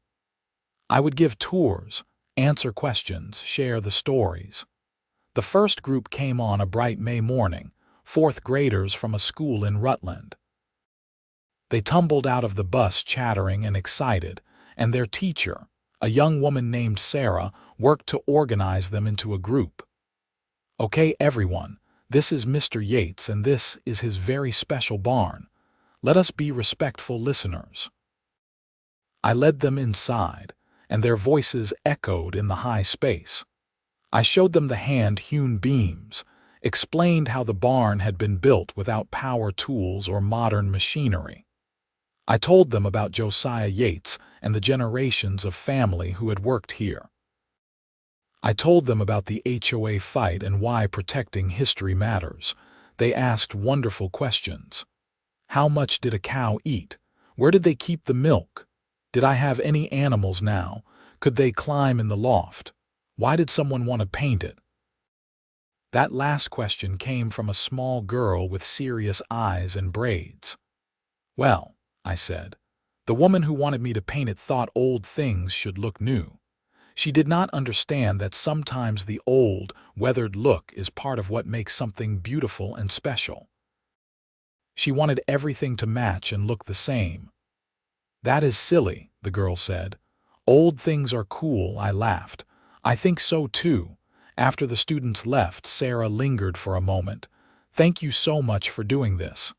I would give tours, answer questions, share the stories. The first group came on a bright May morning, 4th graders from a school in Rutland. They tumbled out of the bus chattering and excited, and their teacher, a young woman named Sarah, worked to organize them into a group. "Okay, everyone, this is Mr. Yates, and this is his very special barn. Let us be respectful listeners." I led them inside, and their voices echoed in the high space. I showed them the hand-hewn beams, explained how the barn had been built without power tools or modern machinery. I told them about Josiah Yates and the generations of family who had worked here. I told them about the HOA fight and why protecting history matters. They asked wonderful questions. How much did a cow eat? Where did they keep the milk? Did I have any animals now? Could they climb in the loft? Why did someone want to paint it? That last question came from a small girl with serious eyes and braids. "Well," I said, "the woman who wanted me to paint it thought old things should look new." She did not understand that sometimes the old, weathered look is part of what makes something beautiful and special. She wanted everything to match and look the same. "That is silly," the girl said. "Old things are cool," I laughed. "I think so too." After the students left, Sarah lingered for a moment. "Thank you so much for doing this.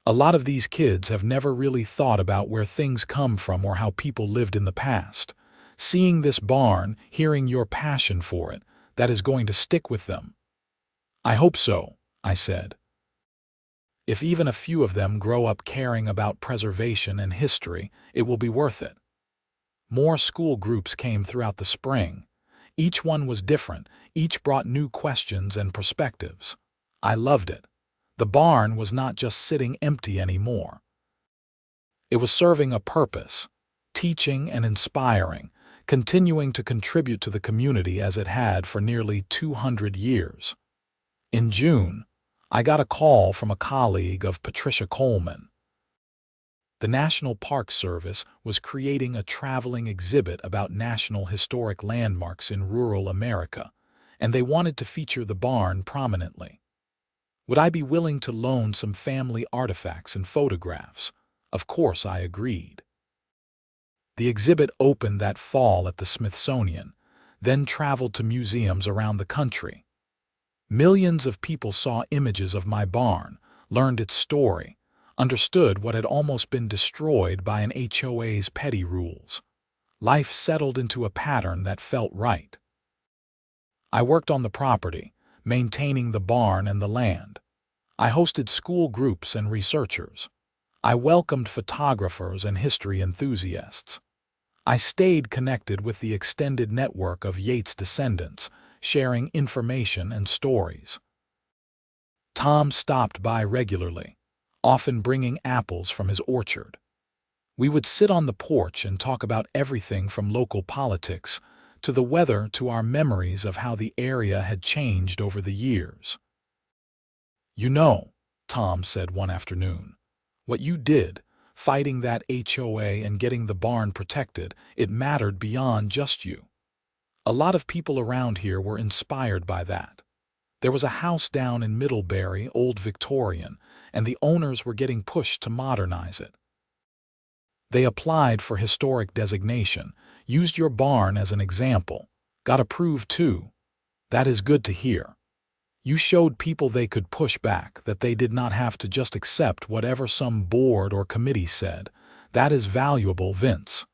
A lot of these kids have never really thought about where things come from or how people lived in the past. Seeing this barn, hearing your passion for it, that is going to stick with them." "I hope so," I said. "If even a few of them grow up caring about preservation and history, it will be worth it." More school groups came throughout the spring. Each one was different, each brought new questions and perspectives. I loved it. The barn was not just sitting empty anymore. It was serving a purpose, teaching and inspiring, continuing to contribute to the community as it had for nearly 200 years. In June, I got a call from a colleague of Patricia Coleman. The National Park Service was creating a traveling exhibit about national historic landmarks in rural America, and they wanted to feature the barn prominently. Would I be willing to loan some family artifacts and photographs? Of course I agreed. The exhibit opened that fall at the Smithsonian, then traveled to museums around the country. Millions of people saw images of my barn, learned its story, understood what had almost been destroyed by an HOA's petty rules. Life settled into a pattern that felt right. I worked on the property, maintaining the barn and the land. I hosted school groups and researchers. I welcomed photographers and history enthusiasts. I stayed connected with the extended network of Yates descendants, sharing information and stories. Tom stopped by regularly, often bringing apples from his orchard. We would sit on the porch and talk about everything from local politics to the weather to our memories of how the area had changed over the years. "You know," Tom said one afternoon, "what you did, fighting that HOA and getting the barn protected, it mattered beyond just you. A lot of people around here were inspired by that. There was a house down in Middlebury, old Victorian, and the owners were getting pushed to modernize it. They applied for historic designation, used your barn as an example, got approved too. That is good to hear. You showed people they could push back, that they did not have to just accept whatever some board or committee said. That is valuable, Vince."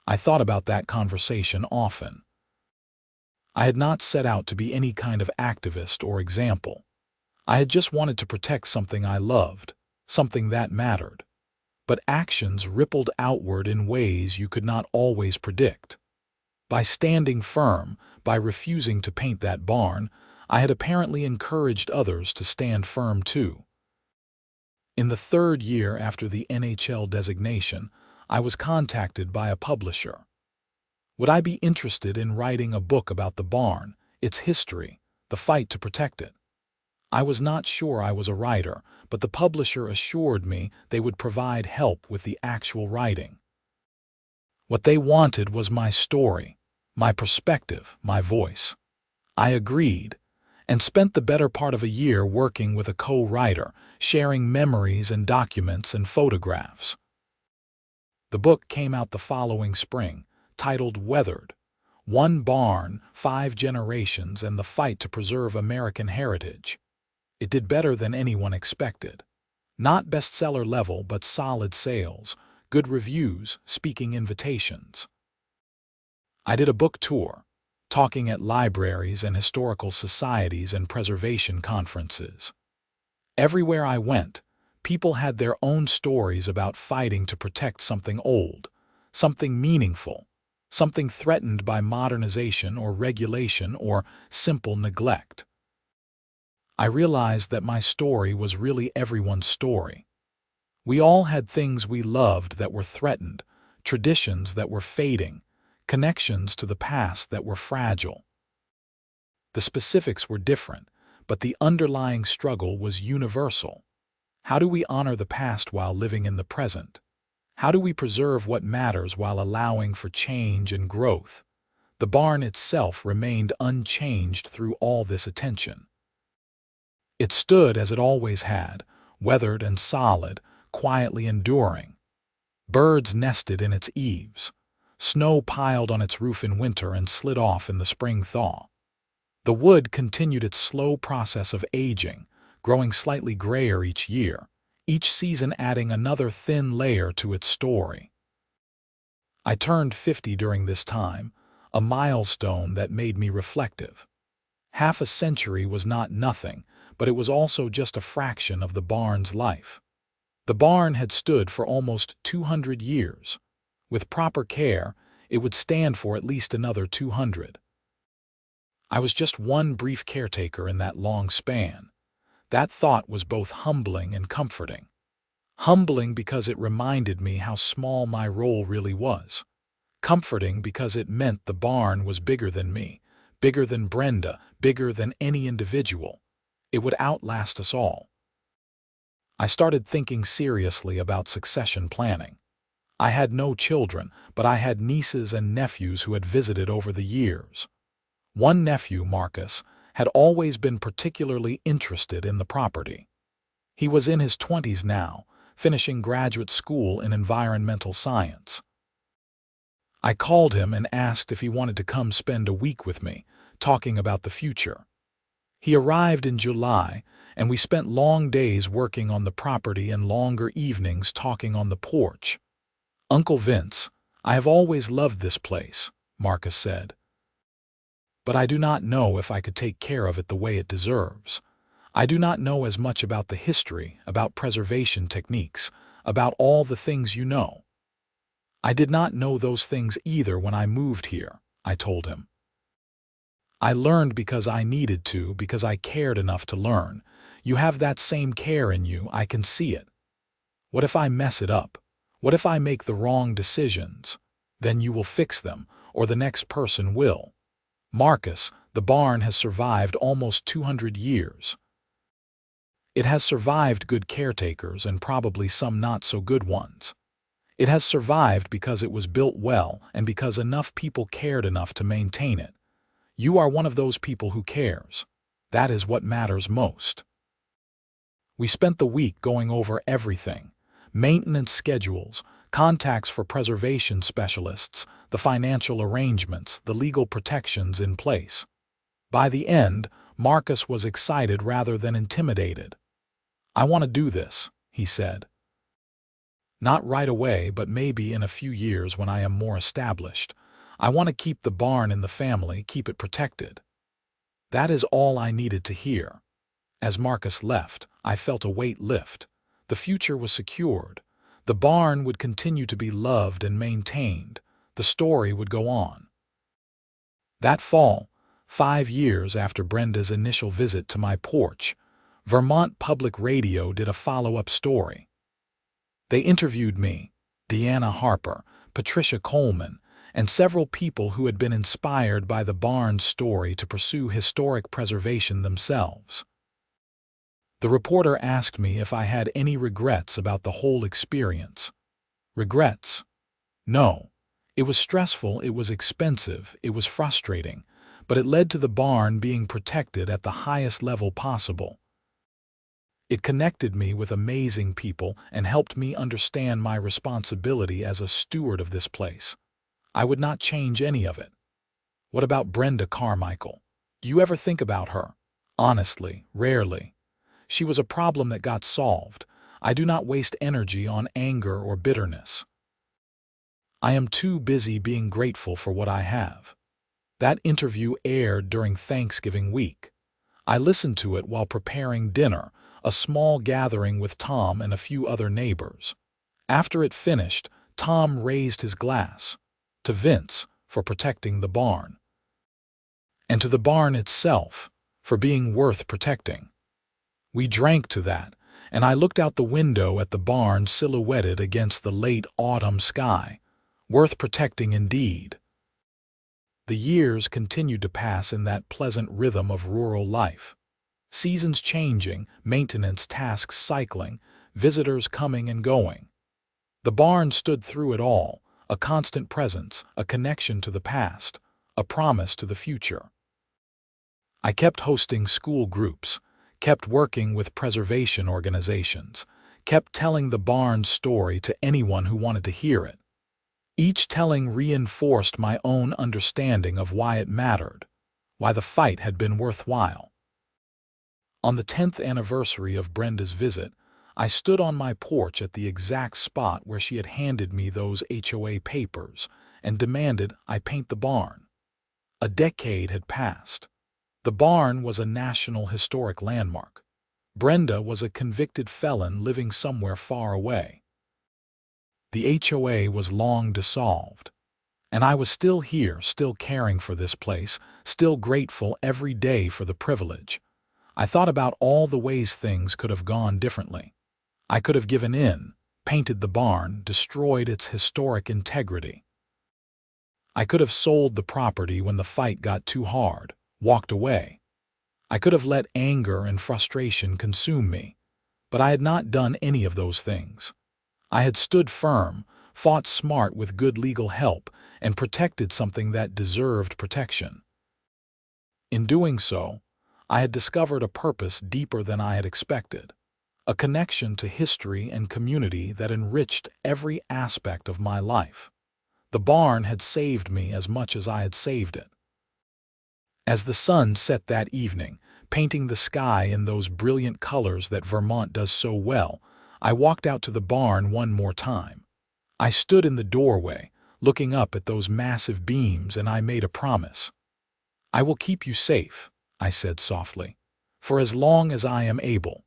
I thought about that conversation often. I had not set out to be any kind of activist or example. I had just wanted to protect something I loved, something that mattered. But actions rippled outward in ways you could not always predict. By standing firm, by refusing to paint that barn, I had apparently encouraged others to stand firm too. In the third year after the NHL designation, I was contacted by a publisher. Would I be interested in writing a book about the barn, its history, the fight to protect it? I was not sure I was a writer, but the publisher assured me they would provide help with the actual writing. What they wanted was my story, my perspective, my voice. I agreed, and spent the better part of a year working with a co-writer, sharing memories and documents and photographs. The book came out the following spring, titled Weathered: One Barn, 5 Generations, and the Fight to Preserve American Heritage. It did better than anyone expected. Not bestseller level, but solid sales, good reviews, speaking invitations. I did a book tour, talking at libraries and historical societies and preservation conferences. Everywhere I went, people had their own stories about fighting to protect something old, something meaningful, something threatened by modernization or regulation or simple neglect. I realized that my story was really everyone's story. We all had things we loved that were threatened, traditions that were fading, connections to the past that were fragile. The specifics were different, but the underlying struggle was universal. How do we honor the past while living in the present? How do we preserve what matters while allowing for change and growth? The barn itself remained unchanged through all this attention. It stood as it always had, weathered and solid, quietly enduring. Birds nested in its eaves. Snow piled on its roof in winter and slid off in the spring thaw. The wood continued its slow process of aging, growing slightly grayer each year, each season adding another thin layer to its story. I turned 50 during this time, a milestone that made me reflective. Half a century was not nothing, but it was also just a fraction of the barn's life. The barn had stood for almost 200 years. With proper care, it would stand for at least another 200. I was just one brief caretaker in that long span. That thought was both humbling and comforting. Humbling because it reminded me how small my role really was. Comforting because it meant the barn was bigger than me, bigger than Brenda, bigger than any individual. It would outlast us all. I started thinking seriously about succession planning. I had no children, but I had nieces and nephews who had visited over the years. One nephew, Marcus, had always been particularly interested in the property. He was in his 20s now, finishing graduate school in environmental science. I called him and asked if he wanted to come spend a week with me, talking about the future. He arrived in July, and we spent long days working on the property and longer evenings talking on the porch. "Uncle Vince, I have always loved this place," Marcus said. "But I do not know if I could take care of it the way it deserves. I do not know as much about the history, about preservation techniques, about all the things you know." "I did not know those things either when I moved here," I told him. "I learned because I needed to, because I cared enough to learn. You have that same care in you, I can see it. What if I mess it up? What if I make the wrong decisions? Then you will fix them, or the next person will. Marcus, the barn has survived almost 200 years. It has survived good caretakers and probably some not so good ones. It has survived because it was built well and because enough people cared enough to maintain it. You are one of those people who cares. That is what matters most." We spent the week going over everything: maintenance schedules, contacts for preservation specialists, the financial arrangements, the legal protections in place. By the end, Marcus was excited rather than intimidated. "I want to do this," he said. "Not right away, but maybe in a few years when I am more established. I want to keep the barn in the family, keep it protected." That is all I needed to hear. As Marcus left, I felt a weight lift. The future was secured. The barn would continue to be loved and maintained. The story would go on. That fall, 5 years after Brenda's initial visit to my porch, Vermont Public Radio did a follow-up story. They interviewed me, Deanna Harper, Patricia Coleman, and several people who had been inspired by the barn's story to pursue historic preservation themselves. The reporter asked me if I had any regrets about the whole experience. Regrets? No. It was stressful, it was expensive, it was frustrating, but it led to the barn being protected at the highest level possible. It connected me with amazing people and helped me understand my responsibility as a steward of this place. I would not change any of it. What about Brenda Carmichael? Do you ever think about her? Honestly, rarely. She was a problem that got solved. I do not waste energy on anger or bitterness. I am too busy being grateful for what I have. That interview aired during Thanksgiving week. I listened to it while preparing dinner, a small gathering with Tom and a few other neighbors. After it finished, Tom raised his glass. To Vince, for protecting the barn. And to the barn itself, for being worth protecting. We drank to that, and I looked out the window at the barn silhouetted against the late autumn sky. Worth protecting indeed. The years continued to pass in that pleasant rhythm of rural life. Seasons changing, maintenance tasks cycling, visitors coming and going. The barn stood through it all, a constant presence, a connection to the past, a promise to the future. I kept hosting school groups, kept working with preservation organizations, kept telling the barn's story to anyone who wanted to hear it. Each telling reinforced my own understanding of why it mattered, why the fight had been worthwhile. On the 10th anniversary of Brenda's visit, I stood on my porch at the exact spot where she had handed me those HOA papers and demanded I paint the barn. A decade had passed. The barn was a National Historic Landmark. Brenda was a convicted felon living somewhere far away. The HOA was long dissolved, and I was still here, still caring for this place, still grateful every day for the privilege. I thought about all the ways things could have gone differently. I could have given in, painted the barn, destroyed its historic integrity. I could have sold the property when the fight got too hard, walked away. I could have let anger and frustration consume me, but I had not done any of those things. I had stood firm, fought smart with good legal help, and protected something that deserved protection. In doing so, I had discovered a purpose deeper than I had expected, a connection to history and community that enriched every aspect of my life. The barn had saved me as much as I had saved it. As the sun set that evening, painting the sky in those brilliant colors that Vermont does so well, I walked out to the barn one more time. I stood in the doorway, looking up at those massive beams, and I made a promise. "I will keep you safe," I said softly, "for as long as I am able.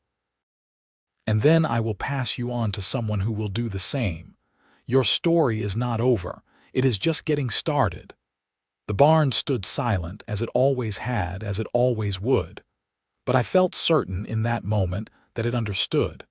And then I will pass you on to someone who will do the same. Your story is not over. It is just getting started." The barn stood silent, as it always had, as it always would. But I felt certain in that moment that it understood.